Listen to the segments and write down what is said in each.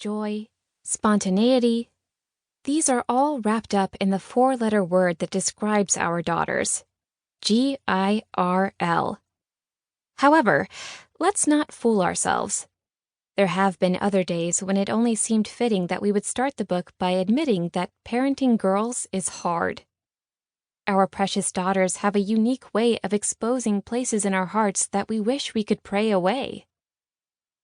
joy, spontaneity. These are all wrapped up in the four-letter word that describes our daughters, GIRL. However, let's not fool ourselves. There have been other days when it only seemed fitting that we would start the book by admitting that parenting girls is hard. Our precious daughters have a unique way of exposing places in our hearts that we wish we could pray away.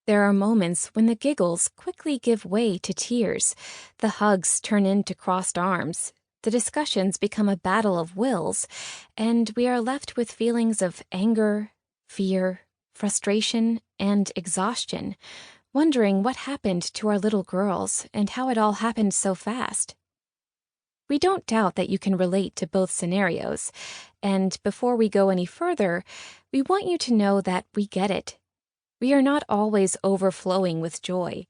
There are moments when the giggles quickly give way to tears, the hugs turn into crossed arms, the discussions become a battle of wills, and we are left with feelings of anger, fear, frustration, and exhaustion, wondering what happened to our little girls and how it all happened so fast. We don't doubt that you can relate to both scenarios, and before we go any further, we want you to know that we get it. We are not always overflowing with joy.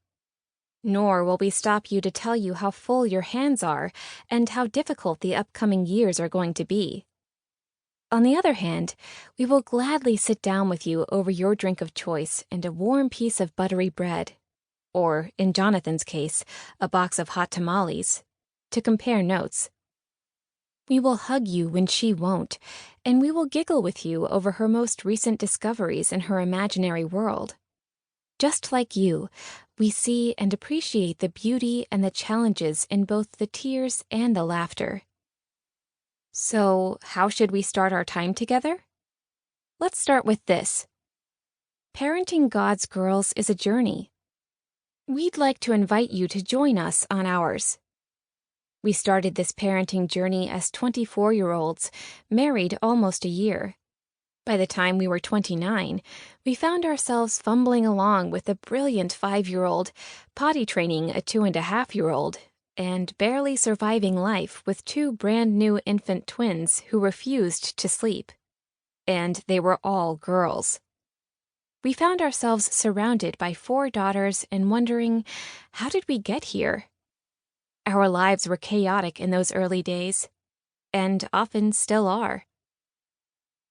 Nor will we stop you to tell you how full your hands are and how difficult the upcoming years are going to be. On the other hand, we will gladly sit down with you over your drink of choice and a warm piece of buttery bread, or, in Jonathan's case, a box of hot tamales, to compare notes. We will hug you when she won't, and we will giggle with you over her most recent discoveries in her imaginary world. Just like you, we see and appreciate the beauty and the challenges in both the tears and the laughter. So, how should we start our time together? Let's start with this. Parenting God's girls is a journey. We'd like to invite you to join us on ours. We started this parenting journey as 24-year-olds, married almost a year. By the time we were 29, we found ourselves fumbling along with a brilliant 5-year-old, potty training a 2.5-year-old, and barely surviving life with 2 brand-new infant twins who refused to sleep. And they were all girls. We found ourselves surrounded by 4 daughters and wondering, how did we get here? Our lives were chaotic in those early days, and often still are.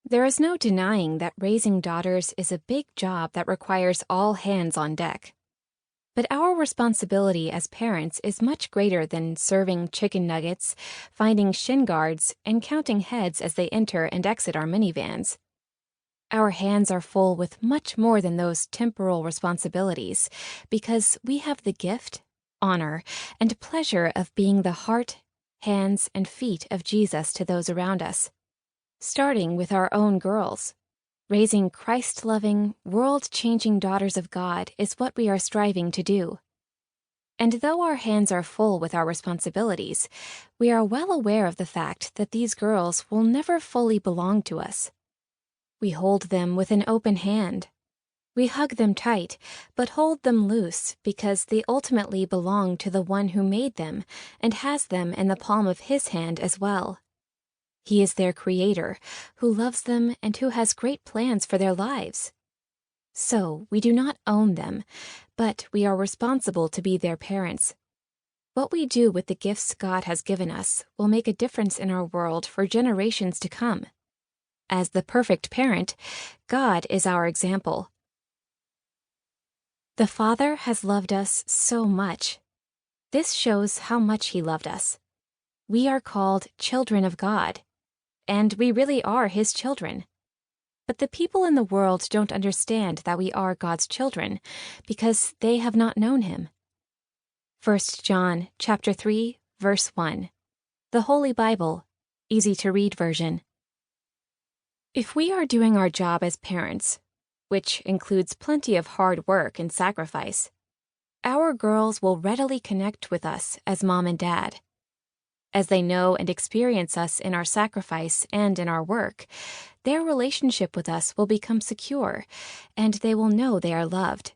There is no denying that raising daughters is a big job that requires all hands on deck. But our responsibility as parents is much greater than serving chicken nuggets, finding shin guards, and counting heads as they enter and exit our minivans. Our hands are full with much more than those temporal responsibilities, because we have the gift, honor, and pleasure of being the heart, hands, and feet of Jesus to those around us. Starting with our own girls. Raising Christ-loving, world-changing daughters of God is what we are striving to do. And though our hands are full with our responsibilities, we are well aware of the fact that these girls will never fully belong to us. We hold them with an open hand. We hug them tight, but hold them loose because they ultimately belong to the one who made them and has them in the palm of his hand as well. He is their creator, who loves them and who has great plans for their lives. So, we do not own them, but we are responsible to be their parents. What we do with the gifts God has given us will make a difference in our world for generations to come. As the perfect parent, God is our example. The Father has loved us so much. This shows how much He loved us. We are called children of God, and we really are His children. But the people in the world don't understand that we are God's children because they have not known Him. 1 John chapter 3, verse 1. The Holy Bible, easy-to-read version. If we are doing our job as parents, which includes plenty of hard work and sacrifice, our girls will readily connect with us as mom and dad. As they know and experience us in our sacrifice and in our work, their relationship with us will become secure, and they will know they are loved.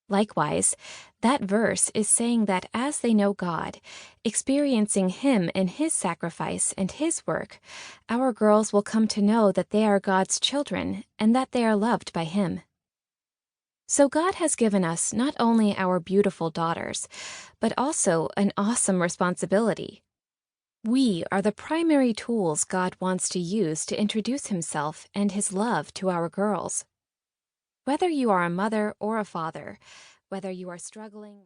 Likewise, that verse is saying that as they know God, experiencing Him in His sacrifice and His work, our girls will come to know that they are God's children and that they are loved by Him. So God has given us not only our beautiful daughters, but also an awesome responsibility. We are the primary tools God wants to use to introduce Himself and His love to our girls. Whether you are a mother or a father, whether you are struggling